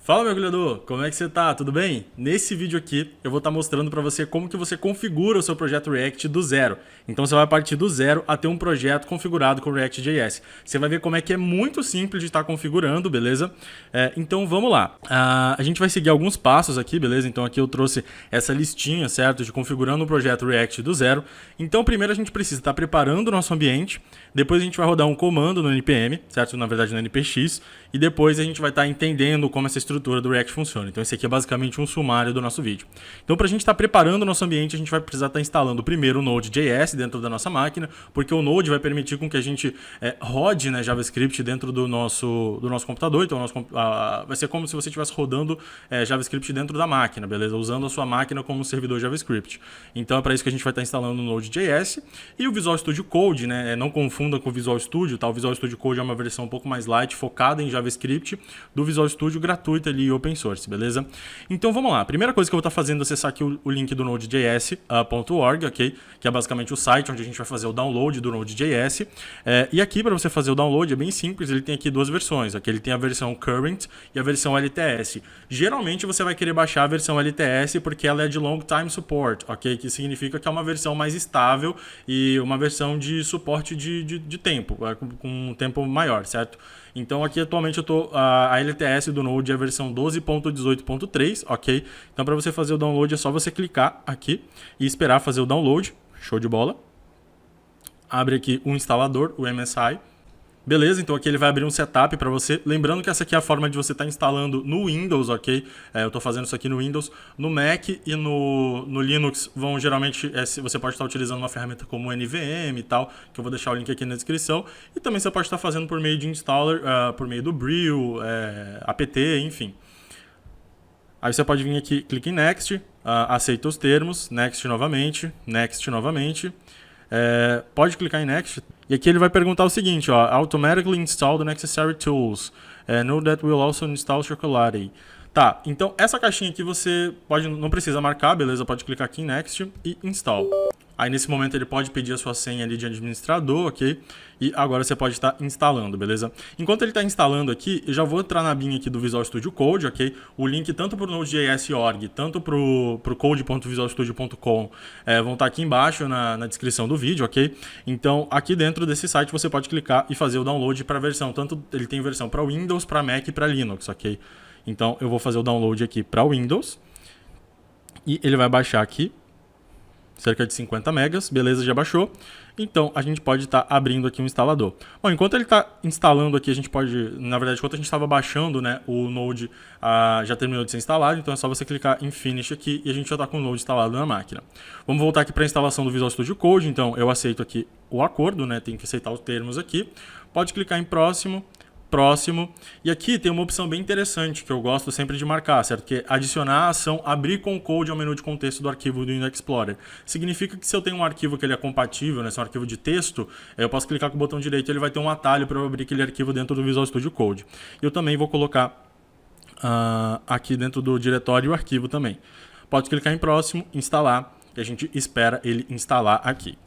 Fala, mergulhador! Como é que você tá? Tudo bem? Nesse vídeo aqui eu vou estar mostrando para você como que você configura o seu projeto React do zero. Então você vai partir do zero a ter um projeto configurado com React.js. Você vai ver como é que é muito simples de estar configurando, beleza? Então vamos lá. A gente vai seguir alguns passos aqui, beleza? Então aqui eu trouxe essa listinha, certo? De configurando um projeto React do zero. Então primeiro a gente precisa estar preparando o nosso ambiente. Depois a gente vai rodar um comando no npm, certo? Na verdade no npx. E depois a gente vai estar entendendo como essa estrutura do React funciona. Então esse aqui é basicamente um sumário do nosso vídeo. Então para a gente estar preparando o nosso ambiente, a gente vai precisar estar instalando primeiro o Node.js dentro da nossa máquina, porque o Node vai permitir com que a gente rode, né, JavaScript dentro do nosso computador. Então vai ser como se você estivesse rodando JavaScript dentro da máquina, beleza? Usando a sua máquina como um servidor JavaScript. Então é para isso que a gente vai estar instalando o Node.js e o Visual Studio Code, né? Não confunda com o Visual Studio, tá? O Visual Studio Code é uma versão um pouco mais light, focada em JavaScript, do Visual Studio gratuito ali, open source, beleza? Então vamos lá. A primeira coisa que eu vou estar fazendo é acessar aqui o link do Node.js.org, ok? Que é basicamente o site onde a gente vai fazer o download do Node.js. E aqui, para você fazer o download, é bem simples. Ele tem aqui duas versões. Aqui ele tem a versão Current e a versão LTS. Geralmente você vai querer baixar a versão LTS porque ela é de Long Time Support, ok? Que significa que é uma versão mais estável e uma versão de suporte de tempo, com um tempo maior, certo? Então aqui atualmente eu tô a LTS do Node é a versão 12.18.3, ok? Então para você fazer o download é só você clicar aqui e esperar fazer o download. Show de bola. Abre aqui o instalador, o MSI. Beleza, então aqui ele vai abrir um setup para você. Lembrando que essa aqui é a forma de você estar instalando no Windows, ok? Eu estou fazendo isso aqui no Windows. No Mac e no Linux vão geralmente... você pode estar utilizando uma ferramenta como o NVM e tal, que eu vou deixar o link aqui na descrição. E também você pode estar fazendo por meio de installer, por meio do Brew, apt, enfim. Aí você pode vir aqui, clica em Next, aceita os termos, Next novamente, Next novamente. Pode clicar em Next. E aqui ele vai perguntar o seguinte, ó, automatically install the necessary tools. Know that will also install Chocolate. Tá, então essa caixinha aqui você não precisa marcar, beleza? Pode clicar aqui em Next e Install. Aí nesse momento ele pode pedir a sua senha ali de administrador, ok? E agora você pode estar instalando, beleza? Enquanto ele está instalando aqui, eu já vou entrar na binha aqui do Visual Studio Code, ok? O link tanto para o Node.js.org, tanto para o code.visualstudio.com vão estar aqui embaixo na descrição do vídeo, ok? Então aqui dentro desse site você pode clicar e fazer o download para a versão. Tanto ele tem versão para Windows, para Mac e para Linux, ok? Então eu vou fazer o download aqui para Windows e ele vai baixar aqui. Cerca de 50 megas, beleza, já baixou. Então a gente pode estar abrindo aqui um instalador. Bom, enquanto ele está instalando aqui, a gente pode, na verdade, enquanto a gente estava baixando, né, o Node já terminou de ser instalado, então é só você clicar em Finish aqui e a gente já está com o Node instalado na máquina. Vamos voltar aqui para a instalação do Visual Studio Code, então eu aceito aqui o acordo, né, tem que aceitar os termos aqui. Pode clicar em Próximo. E aqui tem uma opção bem interessante que eu gosto sempre de marcar, certo? Que é adicionar a ação abrir com code ao menu de contexto do arquivo do Windows Explorer. Significa que se eu tenho um arquivo que ele é compatível, né, se é um arquivo de texto, eu posso clicar com o botão direito e ele vai ter um atalho para eu abrir aquele arquivo dentro do Visual Studio Code. Eu também vou colocar aqui dentro do diretório o arquivo também. Pode clicar em próximo, instalar, e a gente espera ele instalar aqui.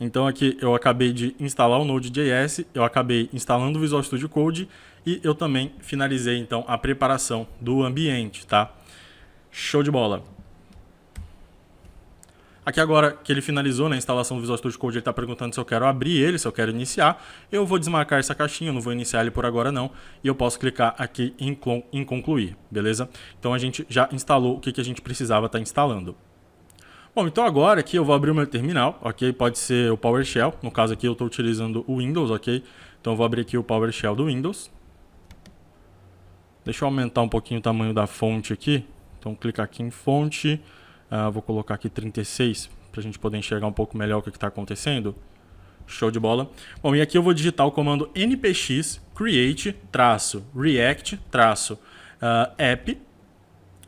Então aqui eu acabei de instalar o Node.js, eu acabei instalando o Visual Studio Code e eu também finalizei então a preparação do ambiente, tá? Show de bola! Aqui agora que ele finalizou, né, a instalação do Visual Studio Code, ele está perguntando se eu quero abrir ele, se eu quero iniciar. Eu vou desmarcar essa caixinha, eu não vou iniciar ele por agora não. E eu posso clicar aqui em concluir, beleza? Então a gente já instalou o que a gente precisava estar instalando. Bom, então agora aqui eu vou abrir o meu terminal, ok? Pode ser o PowerShell, no caso aqui eu estou utilizando o Windows, ok? Então eu vou abrir aqui o PowerShell do Windows. Deixa eu aumentar um pouquinho o tamanho da fonte aqui. Então clicar aqui em fonte, vou colocar aqui 36 para a gente poder enxergar um pouco melhor o que está acontecendo. Show de bola. Bom, e aqui eu vou digitar o comando npx create-react-app.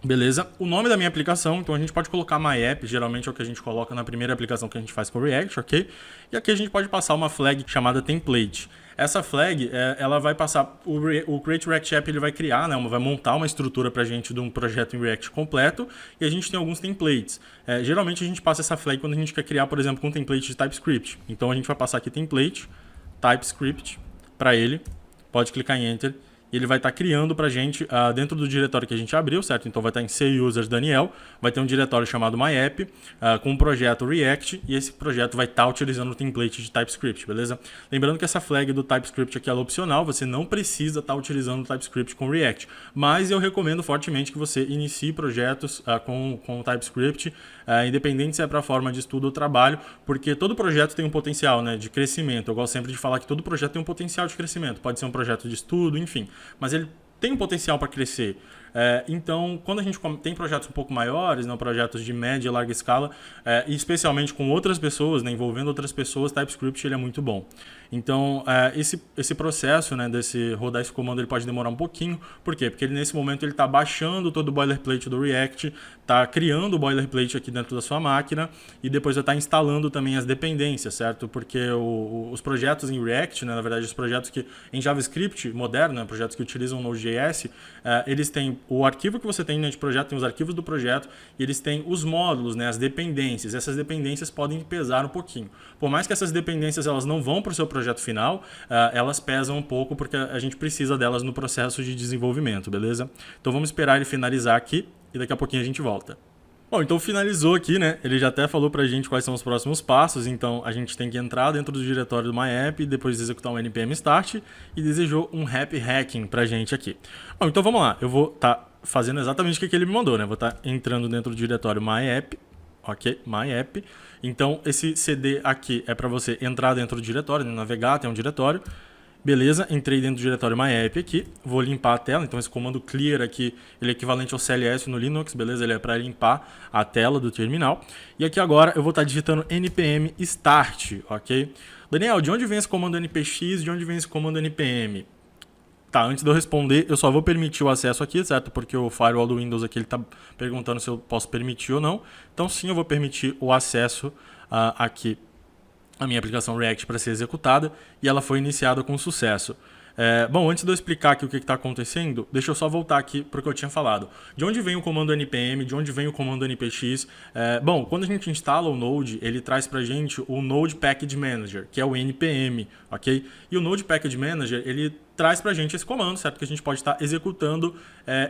Beleza? O nome da minha aplicação, então a gente pode colocar MyApp, geralmente é o que a gente coloca na primeira aplicação que a gente faz com o React, ok? E aqui a gente pode passar uma flag chamada template. Essa flag, ela vai passar, o Create React App ele vai criar, né, vai montar uma estrutura pra gente de um projeto em React completo e a gente tem alguns templates. Geralmente a gente passa essa flag quando a gente quer criar, por exemplo, um template de TypeScript. Então a gente vai passar aqui template, TypeScript, para ele, pode clicar em Enter e ele vai estar criando para a gente dentro do diretório que a gente abriu, certo? Então vai estar em C-Users Daniel, vai ter um diretório chamado MyApp com um projeto React, e esse projeto vai estar utilizando o template de TypeScript, beleza? Lembrando que essa flag do TypeScript aqui é opcional, você não precisa estar utilizando o TypeScript com React, mas eu recomendo fortemente que você inicie projetos com o TypeScript, independente se é para forma de estudo ou trabalho, porque todo projeto tem um potencial, né, de crescimento. Eu gosto sempre de falar que todo projeto tem um potencial de crescimento, pode ser um projeto de estudo, enfim, mas ele tem um potencial para crescer. Então, quando a gente tem projetos um pouco maiores, né, projetos de média e larga escala, e especialmente com outras pessoas, né, envolvendo outras pessoas, TypeScript ele é muito bom. Então, esse processo, né, desse rodar esse comando, ele pode demorar um pouquinho. Por quê? Porque ele, nesse momento ele está baixando todo o boilerplate do React, está criando o boilerplate aqui dentro da sua máquina e depois vai estar instalando também as dependências, certo? Porque os projetos em React, né, na verdade, os projetos que em JavaScript moderno, né, projetos que utilizam Node.js, eles têm o arquivo que você tem, né, de projeto, tem os arquivos do projeto, e eles têm os módulos, né, as dependências. Essas dependências podem pesar um pouquinho. Por mais que essas dependências elas não vão para o seu projeto final, elas pesam um pouco porque a gente precisa delas no processo de desenvolvimento, beleza? Então vamos esperar ele finalizar aqui e daqui a pouquinho a gente volta. Bom, então finalizou aqui, né? Ele já até falou pra gente quais são os próximos passos, então a gente tem que entrar dentro do diretório do MyApp, depois executar um npm start e desejou um happy hacking pra gente aqui. Bom, então vamos lá, eu vou estar fazendo exatamente o que ele me mandou, né? Vou estar entrando dentro do diretório MyApp, ok? MyApp. Então esse CD aqui é para você entrar dentro do diretório, né? Navegar até um diretório. Beleza, entrei dentro do diretório MyApp aqui, vou limpar a tela, então esse comando clear aqui, ele é equivalente ao CLS no Linux, beleza? Ele é para limpar a tela do terminal. E aqui agora eu vou estar digitando npm start, ok? Daniel, de onde vem esse comando npx, de onde vem esse comando npm? Tá, antes de eu responder, eu só vou permitir o acesso aqui, certo? Porque o firewall do Windows aqui, ele tá perguntando se eu posso permitir ou não. Então sim, eu vou permitir o acesso aqui a minha aplicação React para ser executada e ela foi iniciada com sucesso. Bom, antes de eu explicar aqui o que está acontecendo, deixa eu só voltar aqui para o que eu tinha falado. De onde vem o comando npm, de onde vem o comando npx? Bom, quando a gente instala o Node, ele traz para a gente o Node Package Manager, que é o npm, ok? E o Node Package Manager, ele traz para a gente esse comando, certo? Que a gente pode estar executando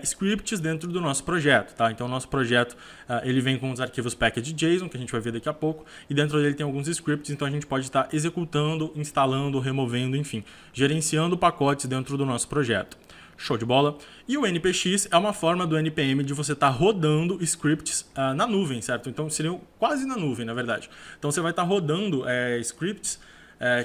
scripts dentro do nosso projeto, tá? Então, o nosso projeto, ele vem com os arquivos package.json, que a gente vai ver daqui a pouco, e dentro dele tem alguns scripts, então a gente pode estar executando, instalando, removendo, enfim, gerenciando pacotes dentro do nosso projeto. Show de bola? E o npx é uma forma do npm de você estar rodando scripts na nuvem, certo? Então, seriam quase na nuvem, na verdade. Então, você vai estar rodando scripts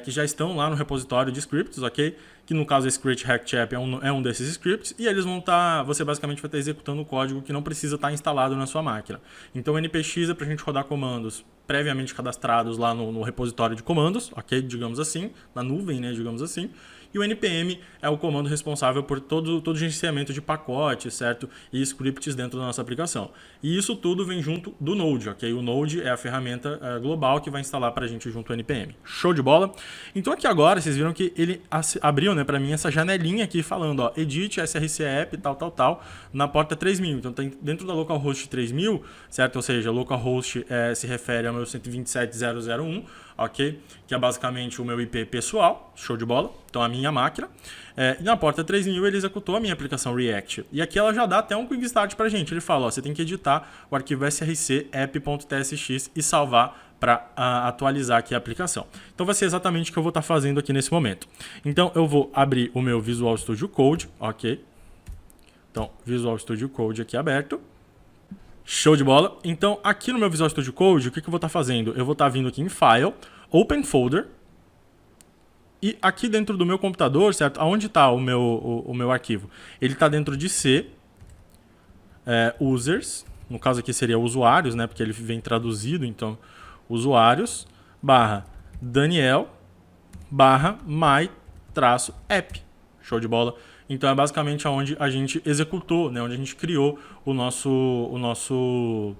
que já estão lá no repositório de scripts, ok? Que no caso a Scratch Hack App é um desses scripts, e eles vão estar, você basicamente vai estar executando o código que não precisa estar instalado na sua máquina. Então o npx é para a gente rodar comandos previamente cadastrados lá no repositório de comandos, ok? Digamos assim, na nuvem, né? Digamos assim. E o npm é o comando responsável por todo o gerenciamento de pacotes, certo? E scripts dentro da nossa aplicação. E isso tudo vem junto do Node, ok? O Node é a ferramenta global que vai instalar para a gente junto ao npm. Show de bola? Então aqui agora, vocês viram que ele abriu, né, para mim essa janelinha aqui falando, ó, edit src app, tal, na porta 3000. Então tem dentro da localhost 3000, certo? Ou seja, localhost se refere ao meu 127.0.0.1, ok? Que é basicamente o meu IP pessoal, show de bola, então a minha máquina. E na porta 3000 ele executou a minha aplicação React. E aqui ela já dá até um quick start pra gente. Ele fala, ó, você tem que editar o arquivo src app.tsx e salvar para atualizar aqui a aplicação. Então vai ser exatamente o que eu vou estar fazendo aqui nesse momento. Então eu vou abrir o meu Visual Studio Code, ok? Então Visual Studio Code aqui aberto. Show de bola. Então aqui no meu Visual Studio Code, o que eu vou estar fazendo? Eu vou estar vindo aqui em File, Open Folder. E aqui dentro do meu computador, certo? Aonde está o meu arquivo? Ele está dentro de C, users, no caso aqui seria usuários, né? Porque ele vem traduzido, então usuários, /Daniel, /my-app. Show de bola? Então é basicamente onde a gente executou, né? Onde a gente criou o nosso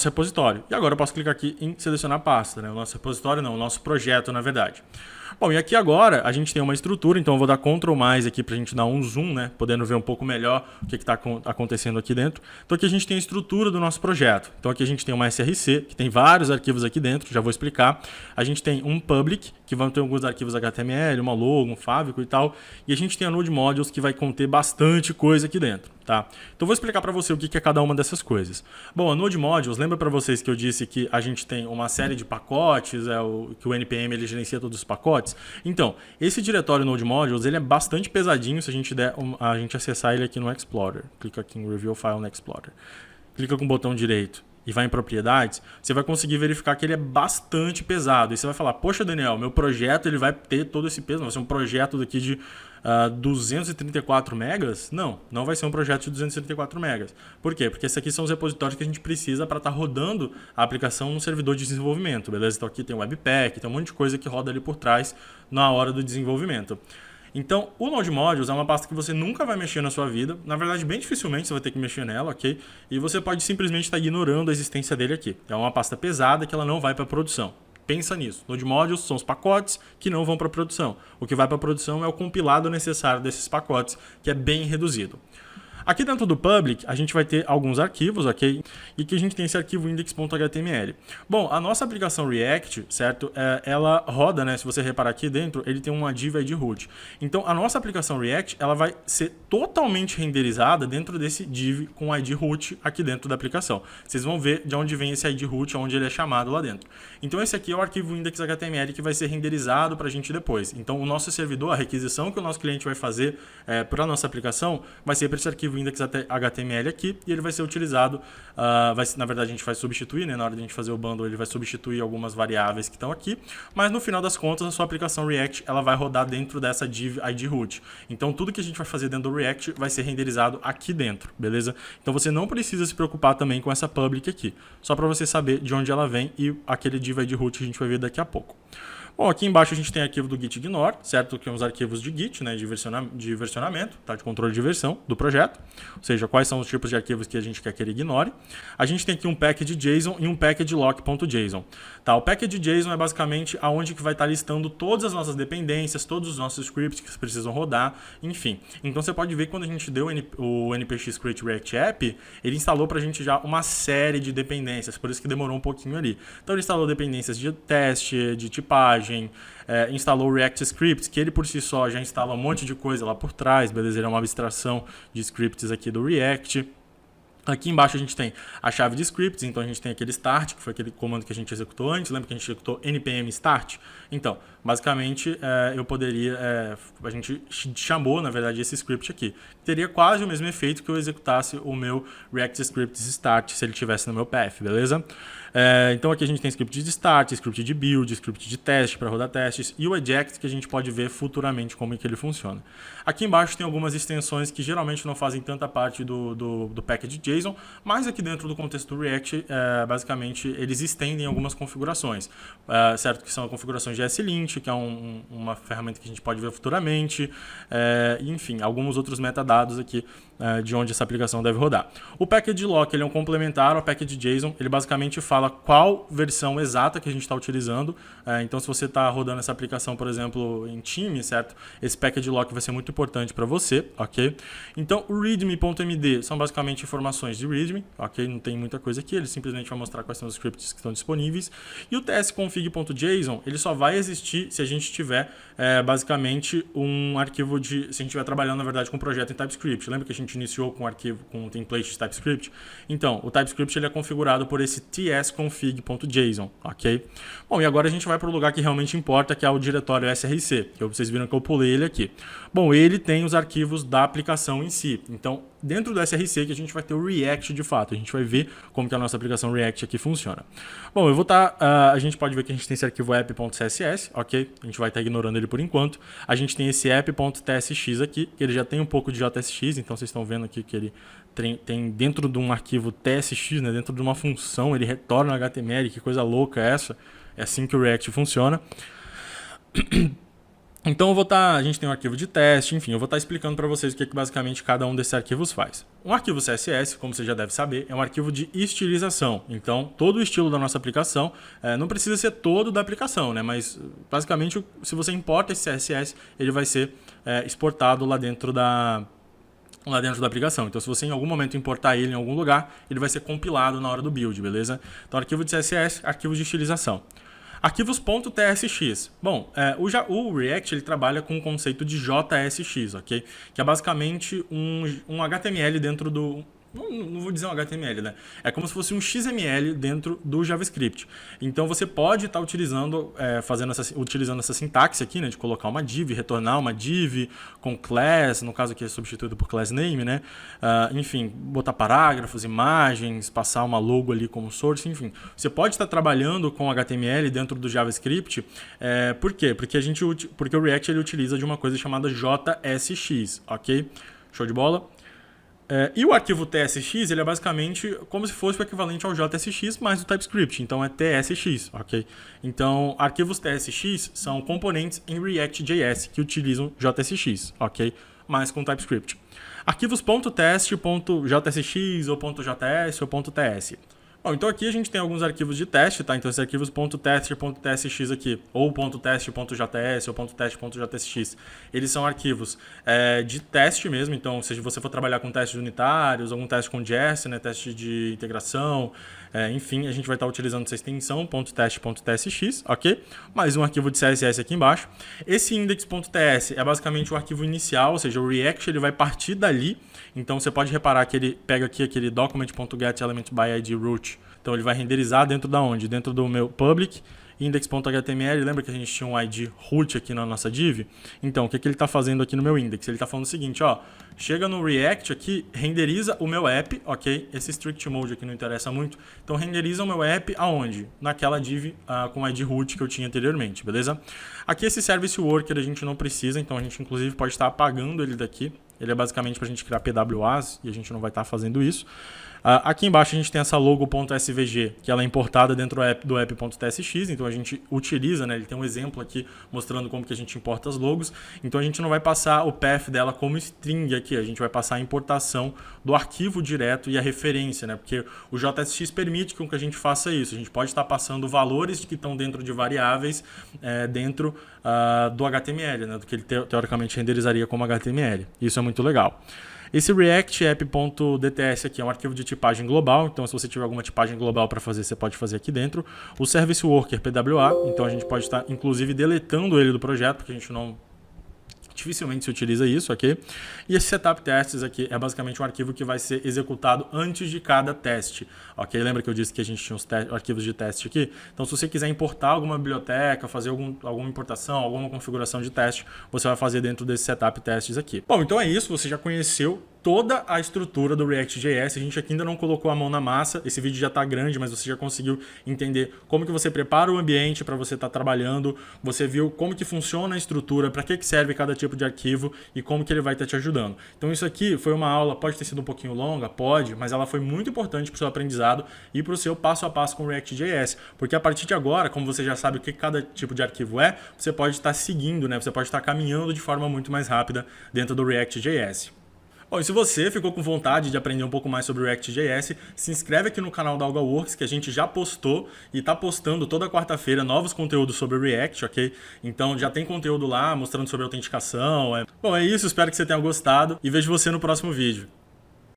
repositório. E agora eu posso clicar aqui em selecionar pasta, né? O nosso repositório não, o nosso projeto, na verdade. Bom, e aqui agora a gente tem uma estrutura, então eu vou dar Ctrl mais aqui para a gente dar um zoom, né? Podendo ver um pouco melhor o que está acontecendo aqui dentro. Então aqui a gente tem a estrutura do nosso projeto. Então aqui a gente tem uma SRC, que tem vários arquivos aqui dentro, já vou explicar. A gente tem um public, que vão ter alguns arquivos HTML, uma logo, um favicon e tal. E a gente tem a Node Modules, que vai conter bastante coisa aqui dentro. Tá? Então vou explicar para você o que é cada uma dessas coisas. Bom, a Node Modules, lembra para vocês que eu disse que a gente tem uma série de pacotes, que o NPM ele gerencia todos os pacotes? Então, esse diretório Node Modules ele é bastante pesadinho se a gente a gente acessar ele aqui no Explorer. Clica aqui em Review File no Explorer. Clica com o botão direito e vai em propriedades, você vai conseguir verificar que ele é bastante pesado. E você vai falar, poxa Daniel, meu projeto ele vai ter todo esse peso, vai ser um projeto daqui de 234 megas? Não vai ser um projeto de 234 megas. Por quê? Porque esses aqui são os repositórios que a gente precisa para estar rodando a aplicação no servidor de desenvolvimento, beleza? Então aqui tem o Webpack, tem um monte de coisa que roda ali por trás na hora do desenvolvimento. Então, o Node Modules é uma pasta que você nunca vai mexer na sua vida. Na verdade, bem dificilmente você vai ter que mexer nela, ok? E você pode simplesmente estar ignorando a existência dele aqui. É uma pasta pesada que ela não vai para produção. Pensa nisso. Node Modules são os pacotes que não vão para produção. O que vai para produção é o compilado necessário desses pacotes, que é bem reduzido. Aqui dentro do public, a gente vai ter alguns arquivos, ok? E que a gente tem esse arquivo index.html. Bom, a nossa aplicação React, certo? Ela roda, né? Se você reparar aqui dentro, ele tem uma div ID root. Então, a nossa aplicação React, ela vai ser totalmente renderizada dentro desse div com ID root aqui dentro da aplicação. Vocês vão ver de onde vem esse ID root, onde ele é chamado lá dentro. Então, esse aqui é o arquivo index.html que vai ser renderizado para a gente depois. Então, o nosso servidor, a requisição que o nosso cliente vai fazer para a nossa aplicação, vai ser para esse arquivo index.html aqui, e ele vai ser utilizado, na verdade a gente vai substituir, né, na hora de a gente fazer o bundle ele vai substituir algumas variáveis que estão aqui, mas no final das contas a sua aplicação React ela vai rodar dentro dessa div ID root. Então tudo que a gente vai fazer dentro do React vai ser renderizado aqui dentro, beleza? Então você não precisa se preocupar também com essa public aqui, só para você saber de onde ela vem e aquele div ID root que a gente vai ver daqui a pouco. Bom, aqui embaixo a gente tem arquivo do git ignore, certo? Que são os arquivos de git, né, de versionamento, tá? De controle de versão do projeto, ou seja, quais são os tipos de arquivos que a gente quer que ele ignore. A gente tem aqui um package.json e um package.lock.json. Tá? O package.json é basicamente aonde que vai estar listando todas as nossas dependências, todos os nossos scripts que precisam rodar, enfim. Então você pode ver que quando a gente deu o npx create react app, ele instalou pra gente já uma série de dependências, por isso que demorou um pouquinho ali. Então ele instalou dependências de teste, de tipagem, instalou o React Scripts, que ele por si só já instala um monte de coisa lá por trás, beleza? Ele é uma abstração de scripts aqui do React. Aqui embaixo a gente tem a chave de scripts, então a gente tem aquele start, que foi aquele comando que a gente executou antes, lembra que a gente executou npm start? Então, basicamente, a gente chamou, na verdade, esse script aqui. Teria quase o mesmo efeito que eu executasse o meu React Scripts start, se ele estivesse no meu path, beleza? Então aqui a gente tem script de start, script de build, script de teste para rodar testes e o eject que a gente pode ver futuramente como é que ele funciona. Aqui embaixo tem algumas extensões que geralmente não fazem tanta parte do package.json, mas aqui dentro do contexto do React, basicamente eles estendem algumas configurações, certo? Que são configurações de slint, que é uma ferramenta que a gente pode ver futuramente, e, enfim, alguns outros metadados aqui de onde essa aplicação deve rodar. O package.lock ele é um complementar ao package.json, ele basicamente fala qual versão exata que a gente está utilizando. Então, se você está rodando essa aplicação, por exemplo, em time, certo? Esse package.lock vai ser muito importante para você, ok? Então, o readme.md são basicamente informações de readme, ok? Não tem muita coisa aqui, ele simplesmente vai mostrar quais são os scripts que estão disponíveis. E o tsconfig.json, ele só vai existir se a gente tiver, basicamente, um arquivo se a gente estiver trabalhando, na verdade, com um projeto em TypeScript. Lembra que a gente iniciou com um arquivo, com um template de TypeScript? Então, o TypeScript ele é configurado por esse tsconfig.json, ok? Bom, e agora a gente vai para o lugar que realmente importa, que é o diretório src, que vocês viram que eu pulei ele aqui. Bom, ele tem os arquivos da aplicação em si. Então, dentro do src que a gente vai ter o React de fato. A gente vai ver como que a nossa aplicação React aqui funciona. Bom, eu vou estar... a gente pode ver que a gente tem esse arquivo app.css, ok? A gente vai estar ignorando ele por enquanto. A gente tem esse app.tsx aqui, que ele já tem um pouco de JSX, então vocês estão vendo aqui que ele tem dentro de um arquivo TSX, né, dentro de uma função, ele retorna HTML, que coisa louca é essa? É assim que o React funciona. Então a gente tem um arquivo de teste, enfim, eu vou estar explicando para vocês o que basicamente cada um desses arquivos faz. Um arquivo CSS, como você já deve saber, é um arquivo de estilização. Então, todo o estilo da nossa aplicação, não precisa ser todo da aplicação, né? Mas basicamente, se você importa esse CSS, ele vai ser exportado lá dentro da aplicação. Então, se você em algum momento importar ele em algum lugar, ele vai ser compilado na hora do build, beleza? Então, arquivo de CSS, arquivo de estilização. Arquivos.tsx. Bom, o React ele trabalha com o conceito de JSX, ok? Que é basicamente um HTML dentro do... Não vou dizer um HTML, né? É como se fosse um XML dentro do JavaScript. Então você pode estar utilizando, utilizando essa sintaxe aqui, né? De colocar uma div, retornar uma div com class, no caso aqui é substituído por class name, né? Enfim, botar parágrafos, imagens, passar uma logo ali como source, enfim. Você pode estar trabalhando com HTML dentro do JavaScript. Por quê? Porque o React ele utiliza de uma coisa chamada JSX, ok? Show de bola? E o arquivo TSX ele é basicamente como se fosse o equivalente ao JSX mais o TypeScript, então é TSX, ok? Então, arquivos TSX são componentes em React.js que utilizam JSX, ok? Mas com TypeScript. Arquivos .test, .jsx ou .js ou .ts. Bom, então aqui a gente tem alguns arquivos de teste, tá? Então esses arquivos .test, .tsx aqui, ou .test, .js, ou .test, .jsx, eles são arquivos de teste mesmo. Então, se você for trabalhar com testes unitários, algum teste com JS, né, teste de integração, enfim, a gente vai estar utilizando essa extensão .test.tsx, ok? Mais um arquivo de CSS aqui embaixo. Esse index.ts é basicamente o arquivo inicial, ou seja, o React ele vai partir dali. Então você pode reparar que ele pega aqui aquele document.getElementByIdRoot. Então ele vai renderizar dentro da onde? Dentro do meu public index.html. Lembra que a gente tinha um ID root aqui na nossa div? Então, o que ele está fazendo aqui no meu index? Ele está falando o seguinte, ó, chega no React aqui, renderiza o meu app, ok? Esse strict mode aqui não interessa muito. Então, renderiza o meu app aonde? Naquela div com ID root que eu tinha anteriormente, beleza? Aqui esse service worker a gente não precisa, então a gente inclusive pode estar apagando ele daqui. Ele é basicamente para a gente criar PWAs e a gente não vai estar fazendo isso. Aqui embaixo a gente tem essa logo.svg, que ela é importada dentro do app.tsx, então a gente utiliza, né? Ele tem um exemplo aqui mostrando como que a gente importa as logos. Então a gente não vai passar o path dela como string aqui, a gente vai passar a importação do arquivo direto e a referência, né? Porque o JSX permite que a gente faça isso. A gente pode estar passando valores que estão dentro de variáveis dentro do HTML, né? Do que ele teoricamente renderizaria como HTML. Isso é muito legal. Esse React app.dts aqui é um arquivo de tipagem global, então se você tiver alguma tipagem global para fazer, você pode fazer aqui dentro. O Service Worker PWA, então a gente pode estar inclusive deletando ele do projeto, porque a gente dificilmente se utiliza isso, ok? E esse setup tests aqui é basicamente um arquivo que vai ser executado antes de cada teste, ok? Lembra que eu disse que a gente tinha os arquivos de teste aqui? Então, se você quiser importar alguma biblioteca, fazer alguma importação, alguma configuração de teste, você vai fazer dentro desse setup tests aqui. Bom, então é isso, você já conheceu toda a estrutura do React.js. A gente aqui ainda não colocou a mão na massa, esse vídeo já está grande, mas você já conseguiu entender como que você prepara o ambiente para você estar trabalhando, você viu como que funciona a estrutura, para que serve cada tipo de arquivo e como que ele vai estar te ajudando. Então isso aqui foi uma aula, pode ter sido um pouquinho longa, pode, mas ela foi muito importante para o seu aprendizado e para o seu passo a passo com o React.js, porque a partir de agora, como você já sabe o que cada tipo de arquivo é, você pode estar seguindo, né? Você pode estar caminhando de forma muito mais rápida dentro do React.js. Bom, e se você ficou com vontade de aprender um pouco mais sobre o React.js, se inscreve aqui no canal da AlgaWorks, que a gente já postou e está postando toda quarta-feira novos conteúdos sobre o React, ok? Então já tem conteúdo lá mostrando sobre autenticação. Bom, é isso, espero que você tenha gostado e vejo você no próximo vídeo.